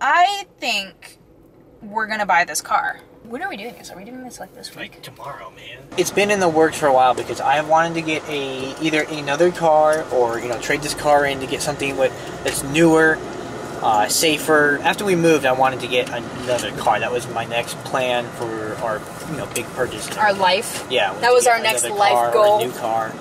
I think we're gonna buy this car. When are we doing this? Are we doing this like this week? Like tomorrow, man. It's been in the works for a while because I have wanted to get either another car or, you know, trade this car in to get something that's newer, safer. After we moved, I wanted to get another car. That was my next plan for our, you know, big purchase. Our life. Yeah. That was our next life goal. A new car.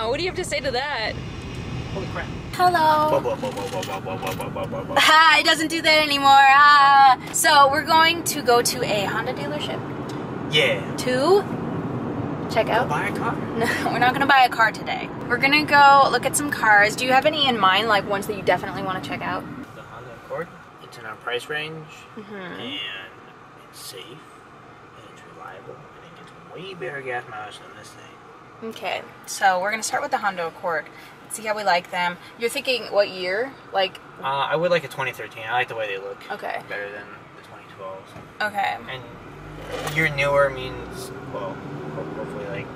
What do you have to say to that? Holy crap. Hello. It doesn't do that anymore. So we're going to go to a Honda dealership. Yeah. To check out. Buy a car? No, we're not gonna buy a car today. We're gonna go look at some cars. Do you have any in mind, like ones that you definitely want to check out? The Honda Accord. It's in our price range, and it's safe, and it's reliable, and it gets way better gas mileage than this thing. Okay, so we're gonna start with the Honda Accord. See how we like them. You're thinking what year? Like? I would like a 2013. I like the way they look. Okay. Better than the 2012s. Okay. And year newer means, well, hopefully like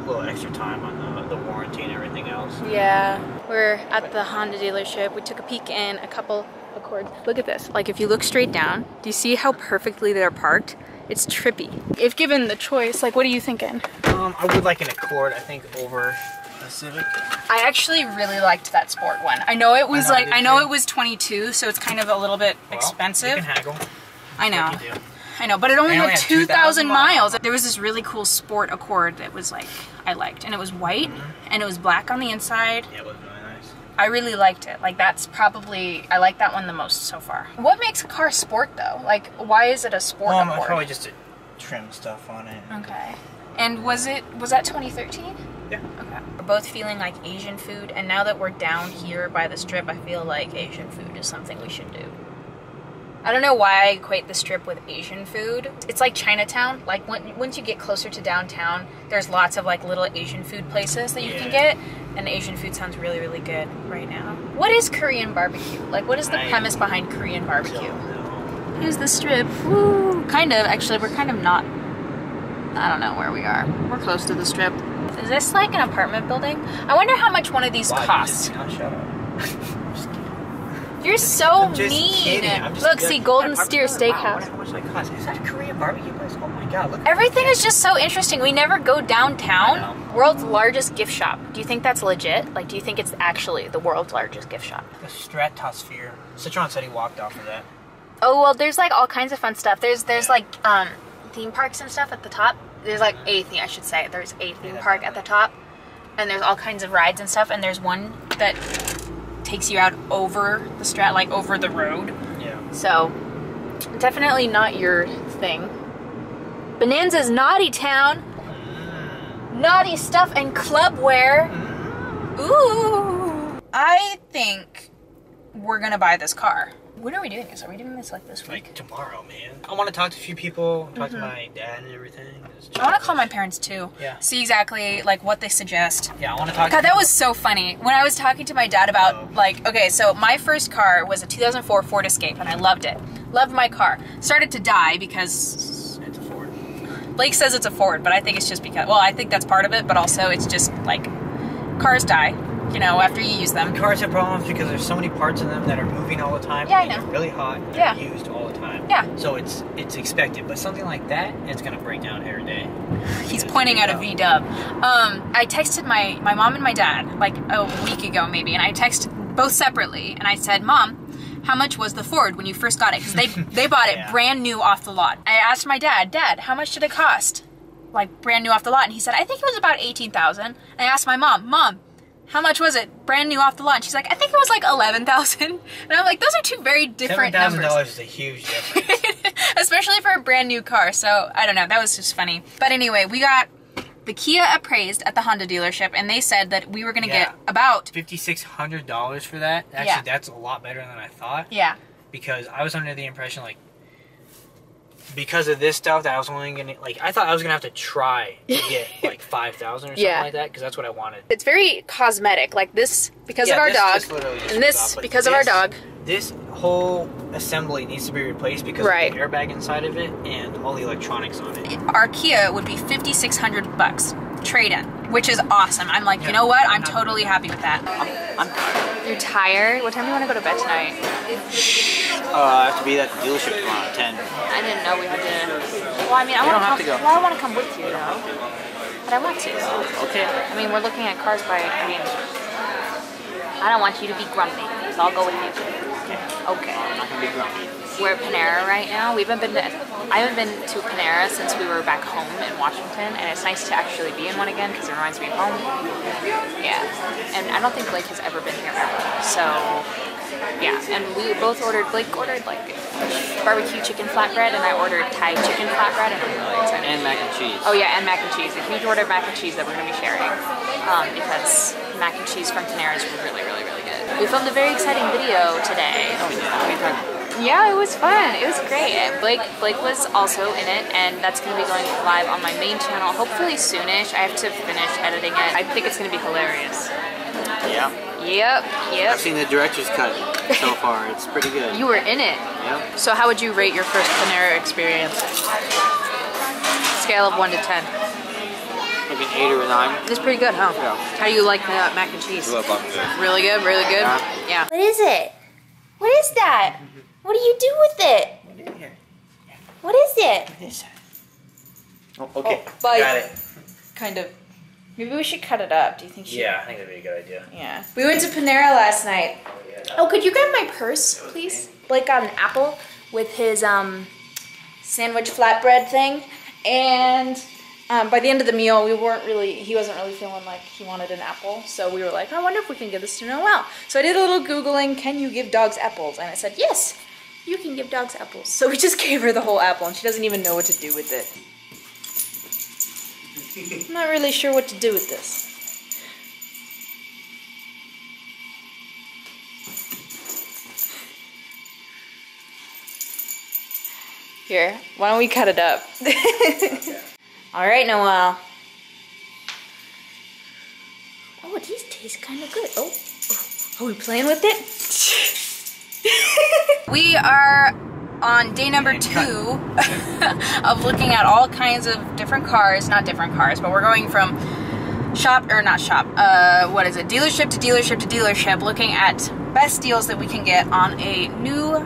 a little extra time on the warranty and everything else. Yeah. We're at the Honda dealership. We took a peek in a couple Accords. Look at this. Like if you look straight down, do you see how perfectly they're parked? It's trippy. If given the choice, like what are you thinking? I would like an Accord, I think, over a Civic. I actually really liked that Sport one. I know it was I know it was 22, so it's kind of a little bit expensive. You can haggle. I know. Like you do. I know, but it only had 2,000 miles. There was this really cool Sport Accord that was like, I liked, and it was white, and it was black on the inside. Yeah, it was really nice. I really liked it. Like that's probably, I like that one the most so far. What makes a car sport though? Like why is it a Sport Accord? Probably just to trim stuff on it. Okay. And was that 2013? Yeah. Okay. We're both feeling like Asian food, and now that we're down here by the strip, I feel like Asian food is something we should do. I don't know why I equate the strip with Asian food. It's like Chinatown. Like once you get closer to downtown, there's lots of like little Asian food places that you can get, and Asian food sounds really, really good right now. What is Korean barbecue? Like what is the premise behind Korean barbecue? Here's the strip. Woo! Kind of, actually, we're kind of not. I don't know where we are. We're close to the strip. Is this like an apartment building? I wonder how much one of these costs. Shut up. You're so mean. Kidding. Look, see, Golden Steer Steakhouse. How much that cost? Is that a Korean barbecue place? Oh my god, look. Everything is just so interesting. We never go downtown. World's largest gift shop. Do you think that's legit? Like, do you think it's actually the world's largest gift shop? The Stratosphere. Citron said he walked off of that. Oh, well, there's like all kinds of fun stuff. There's like theme parks and stuff at the top. There's like I should say. There's a theme park at the top. And there's all kinds of rides and stuff. And there's one that takes you out over the like over the road. Yeah. So, definitely not your thing. Bonanza's Naughty Town. Naughty stuff and clubwear. Ooh. I think we're gonna buy this car. When are we doing this? Are we doing this like this week? Like tomorrow, man. I want to talk to a few people, talk to my dad and everything. I want to call my parents too. Yeah. See exactly like what they suggest. Yeah, I want to talk God, that was so funny. When I was talking to my dad about like, okay, so my first car was a 2004 Ford Escape and I loved it. Loved my car. Started to die because it's a Ford. Blake says it's a Ford, but I think it's just because, well, I think that's part of it, but also it's just like cars die. You know, after you use them. Cars have problems because there's so many parts in them that are moving all the time. Yeah, I and know. They're really hot. And Yeah. They're used all the time. Yeah. So it's expected, but something like that, it's gonna break down every day. He's pointing at a V-dub. I texted my mom and my dad like a week ago maybe, and I texted both separately, and I said, Mom, how much was the Ford when you first got it? Because they bought it brand new off the lot. I asked my dad, how much did it cost? Like brand new off the lot, and he said, I think it was about $18,000. And I asked my mom, how much was it brand new off the lot? And she's like, I think it was like $11,000. And I'm like, those are two very different numbers. $7,000 is a huge difference. Especially for a brand new car. So I don't know, that was just funny. But anyway, we got the Kia appraised at the Honda dealership, and they said that we were gonna get about $5,600 for that. Actually, that's a lot better than I thought. Yeah. Because I was under the impression like because of this stuff that I was only gonna like. I thought I was gonna have to try to get like 5,000 or something like that because that's what I wanted. It's very cosmetic, like this because of our dog, and this because of our dog. This whole assembly needs to be replaced because of the airbag inside of it and all the electronics on it. Our Kia would be $5,600 trade-in, which is awesome. I'm like, you know what? I'm totally happy with that. I'm tired. You're tired? What time do you want to go to bed tonight? I have to be at the dealership tomorrow at 10. I didn't know we had to. Well, I mean, I want to go. Well, I want to come with you though. But I want to. Okay. I mean, we're looking at cars by. I mean, I don't want you to be grumpy, so I'll go with you. Okay. I'm not gonna be grumpy. We're at Panera right now. I haven't been to Panera since we were back home in Washington, and it's nice to actually be in one again because it reminds me of home. Yeah. And I don't think Blake has ever been here ever. So, yeah. And we both ordered. Blake ordered like barbecue chicken flatbread, and I ordered Thai chicken flatbread, and I'm really excited. And mac and cheese. Oh yeah, and mac and cheese. A huge order of mac and cheese that we're gonna be sharing because mac and cheese from Panera is really, really, really good. We filmed a very exciting video today. Oh yeah. Yeah, it was fun. It was great. Blake was also in it, and that's going to be going live on my main channel hopefully soonish. I have to finish editing it. I think it's going to be hilarious. Yeah. Yep. I've seen the director's cut so far. It's pretty good. You were in it. Yep. So how would you rate your first Panera experience? Scale of 1 to 10. Maybe an 8 or a 9. It's pretty good, huh? Yeah. How do you like the mac and cheese? Really good. Really good? Yeah. What is it? What is that? What do you do with it? What is it? What is that? Oh, okay. Bite. Got it. Kind of. Maybe we should cut it up. Do you think? Yeah, I think that'd be a good idea. Yeah. We went to Panera last night. Oh, could you grab my purse, please? Blake got an apple with his sandwich flatbread thing, and by the end of the meal, he wasn't really feeling like he wanted an apple, so we were like, I wonder if we can give this to Noelle. So I did a little Googling, can you give dogs apples? And it said, yes, you can give dogs apples. So we just gave her the whole apple, and she doesn't even know what to do with it. I'm not really sure what to do with this. Here, why don't we cut it up? Okay. All right, Noelle. Oh, these taste kind of good. Oh, are we playing with it? We are on day number 2 of looking at all kinds of different cars. Not different cars, but we're going from dealership to dealership to dealership, looking at best deals that we can get on a new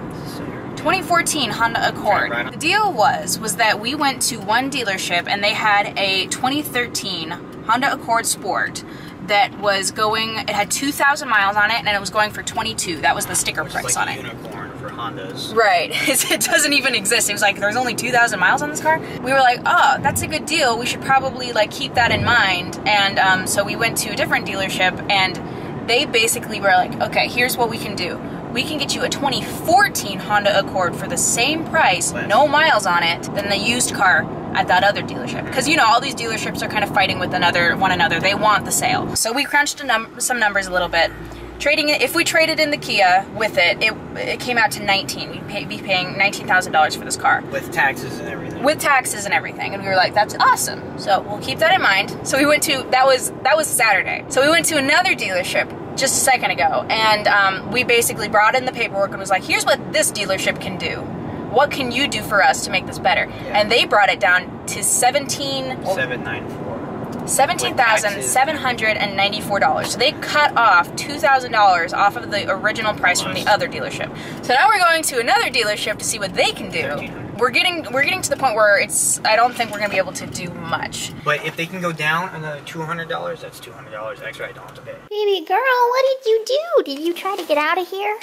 2014 Honda Accord. The deal was that we went to one dealership and they had a 2013 Honda Accord Sport that was going, it had 2,000 miles on it and it was going for $22,000. That was the sticker price on it. Unicorn for Hondas. Right. It doesn't even exist. It was like, there's only 2,000 miles on this car. We were like, oh, that's a good deal. We should probably like keep that in mind. And so we went to a different dealership and they basically were like, okay, here's what we can do. We can get you a 2014 Honda Accord for the same price, no miles on it, than the used car at that other dealership. Because, you know, all these dealerships are kind of fighting with one another. They want the sale. So we crunched some numbers a little bit. Trading it, if we traded in the Kia with it, it came out to 19. We'd be paying $19,000 for this car. With taxes and everything. With taxes and everything. And we were like, that's awesome. So we'll keep that in mind. So we went to, that was Saturday. So we went to another dealership just a second ago, and we basically brought in the paperwork and was like, here's what this dealership can do. What can you do for us to make this better? Yeah. And they brought it down to $17,794. So they cut off $2,000 off of the original price from the other dealership. So now we're going to another dealership to see what they can do. We're getting to the point where I don't think we're gonna be able to do much. But if they can go down another $200, that's $200 extra I don't have to pay. Baby girl, what did you do? Did you try to get out of here?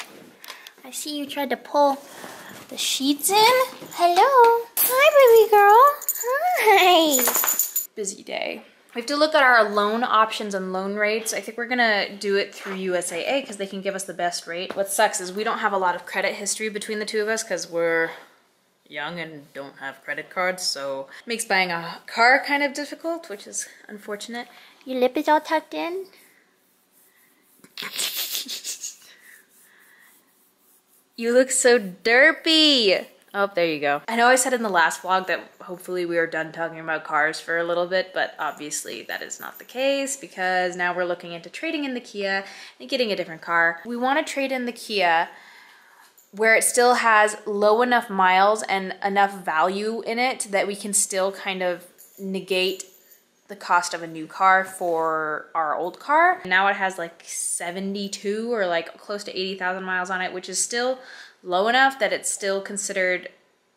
I see you tried to pull the sheets in. Hello. Hi, baby girl. Hi. Busy day. We have to look at our loan options and loan rates. I think we're gonna do it through USAA because they can give us the best rate. What sucks is we don't have a lot of credit history between the two of us because we're young and don't have credit cards, so it makes buying a car kind of difficult, which is unfortunate. Your lip is all tucked in. You look so derpy. Oh, there you go. I know I said in the last vlog that hopefully we are done talking about cars for a little bit, but obviously that is not the case because now we're looking into trading in the Kia and getting a different car. We want to trade in the Kia where it still has low enough miles and enough value in it that we can still kind of negate the cost of a new car for our old car. Now it has like 72 or like close to 80,000 miles on it, which is still low enough that it's still considered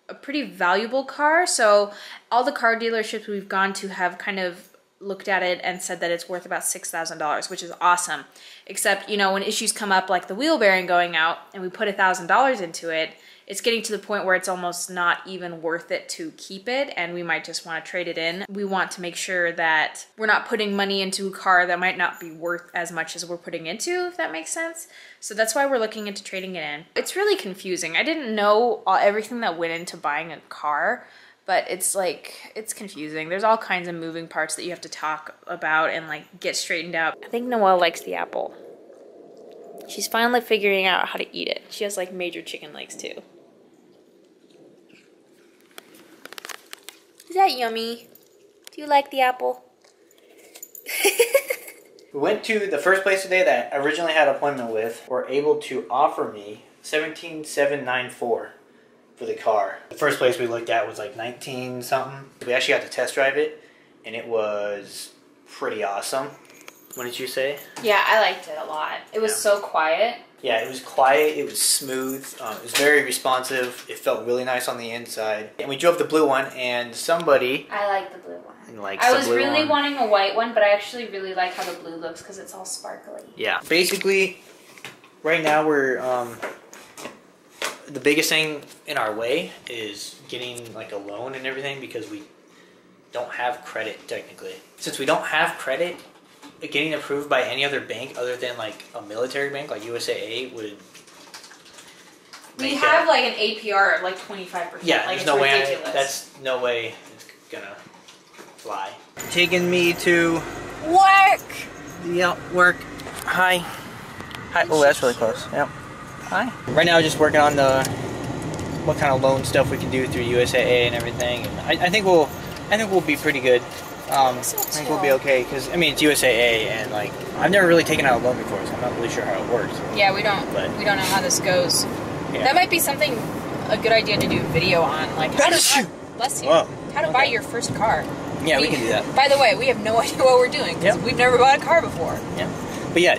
a pretty valuable car. So all the car dealerships we've gone to have kind of looked at it and said that it's worth about $6,000, which is awesome. Except, you know, when issues come up like the wheel bearing going out and we put $1,000 into it, it's getting to the point where it's almost not even worth it to keep it and we might just want to trade it in. We want to make sure that we're not putting money into a car that might not be worth as much as we're putting into, if that makes sense. So that's why we're looking into trading it in. It's really confusing. I didn't know everything that went into buying a car, but it's like, it's confusing. There's all kinds of moving parts that you have to talk about and like get straightened out. I think Noelle likes the apple. She's finally figuring out how to eat it. She has like major chicken legs too. Is that yummy? Do you like the apple? We went to the first place today that I originally had an appointment with. Were able to offer me $17,794 for the car. The first place we looked at was like 19 something. We actually got to test drive it and it was pretty awesome. What did you say? Yeah, I liked it a lot. It was so quiet. Yeah, it was quiet, it was smooth, it was very responsive, it felt really nice on the inside. And we drove the blue one and somebody... I like the blue one. I was really wanting a white one, but I actually really like how the blue looks because it's all sparkly. Yeah. Basically, right now we're... the biggest thing in our way is getting like a loan and everything because we don't have credit technically. Since we don't have credit, getting approved by any other bank other than like a military bank like USAA would... We have like an APR of like 25%. Yeah, like, there's no way. That's no way it's gonna fly. Taking me to work. Yeah, work. Hi. Hi. Oh, that's really close. Yep. Hi. Right now, just working on the what kind of loan stuff we can do through USAA and everything. And I think we'll be pretty good. I think we'll be okay because I mean it's USAA and like I've never really taken out a loan before, so I'm not really sure how it works. Yeah, we don't know how this goes. Yeah. That might be a good idea to do a video on, like how to buy your first car. Yeah, we can do that. By the way, we have no idea what we're doing because we've never bought a car before. Yeah, but yeah,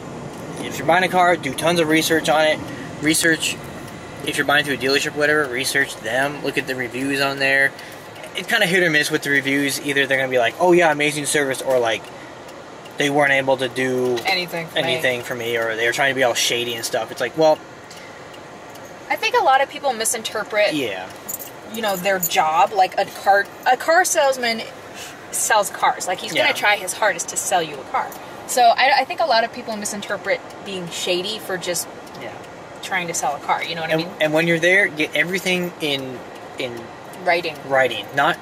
if you're buying a car, do tons of research on it. Research if you're buying through a dealership, whatever. Research them. Look at the reviews on there. It's kind of hit or miss with the reviews. Either they're gonna be like, "Oh yeah, amazing service," or like they weren't able to do anything for me, or they were trying to be all shady and stuff. It's like, well, I think a lot of people misinterpret, you know, their job. Like a car salesman sells cars. Like he's gonna try his hardest to sell you a car. So I think a lot of people misinterpret being shady for just trying to sell a car. You know what I mean? And when you're there, get everything in writing, not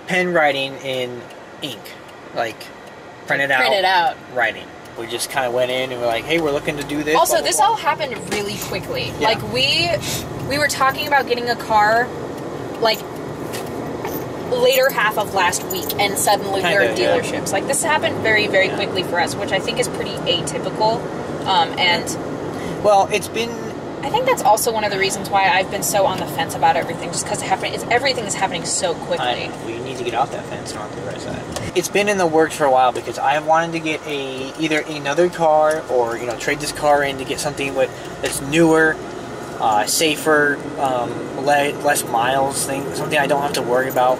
pen writing in ink, like print it out writing. We just kind of went in and we're like, hey, we're looking to do this. Also, this all happened really quickly. Yeah. Like we were talking about getting a car like later half of last week, and suddenly we're in dealerships. Like this happened very, very quickly for us, which I think is pretty atypical. And well, it's been. I think that's also one of the reasons why I've been so on the fence about everything, just because everything is happening so quickly. We need to get off that fence and onto the right side. It's been in the works for a while because I have wanted to get either another car or trade this car in to get something that's newer, safer, less miles, something I don't have to worry about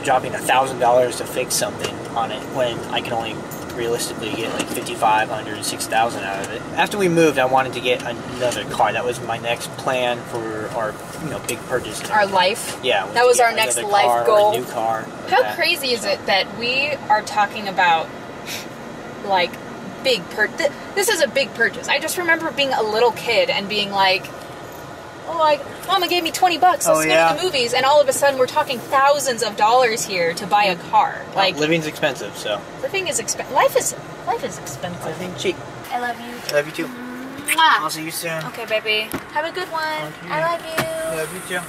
dropping $1,000 to fix something on it when I can only realistically get like $5,500, $6,000 out of it. After we moved, I wanted to get another car. That was my next plan for our big purchase. Our life. Yeah, that was our next life goal. A new car. How crazy is it that we are talking about like big this is a big purchase. I just remember being a little kid and being like, oh, like, Mama gave me $20. Let's go to the movies, and all of a sudden we're talking thousands of dollars here to buy a car. Like living's expensive, so living is expensive. Life is expensive. I think cheap. I love you. I love you too. Mwah. I'll see you soon. Okay, baby. Have a good one. Okay. I love you. Love you too.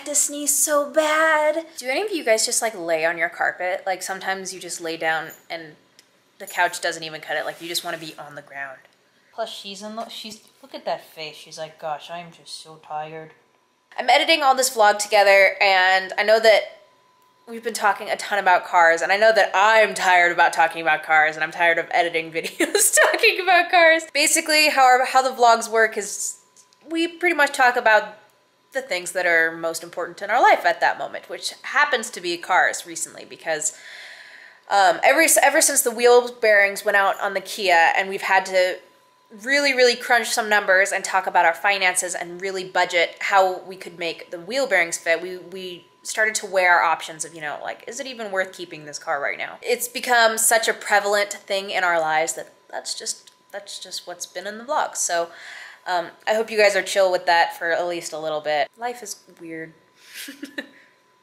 to sneeze so bad. Do any of you guys just like lay on your carpet? Like sometimes you just lay down and the couch doesn't even cut it. Like you just want to be on the ground. Plus she's look at that face. She's like, gosh, I'm just so tired. I'm editing all this vlog together, and I know that we've been talking a ton about cars, and I know that I'm tired about talking about cars, and I'm tired of editing videos talking about cars. Basically, how the vlogs work is we pretty much talk about the things that are most important in our life at that moment, which happens to be cars recently, because ever since the wheel bearings went out on the Kia, and we've had to really crunch some numbers and talk about our finances and really budget how we could make the wheel bearings fit, we started to weigh our options of, you know, like, is it even worth keeping this car right now? It's become such a prevalent thing in our lives that that's just what's been in the vlog. So I hope you guys are chill with that for at least a little bit. Life is weird.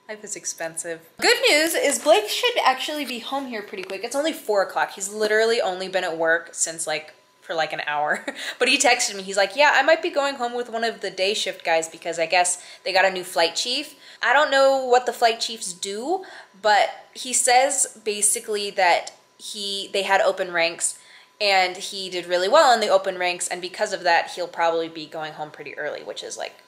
Life is expensive. Good news is Blake should actually be home here pretty quick. It's only 4 o'clock. He's literally only been at work since for an hour. But he texted me, he's like, yeah, I might be going home with one of the day shift guys because I guess they got a new flight chief. I don't know what the flight chiefs do, but he says basically that they had open ranks and he did really well in the open ranks, and because of that he'll probably be going home pretty early, which is like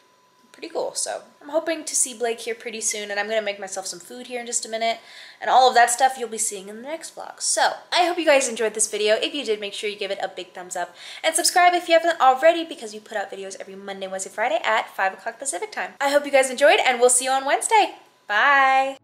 pretty cool. So I'm hoping to see Blake here pretty soon, and I'm gonna make myself some food here in just a minute, and all of that stuff you'll be seeing in the next vlog. So I hope you guys enjoyed this video. If you did, make sure you give it a big thumbs up and subscribe if you haven't already, because we put out videos every Monday, Wednesday, Friday at 5 o'clock Pacific time. I hope you guys enjoyed, and we'll see you on Wednesday. Bye.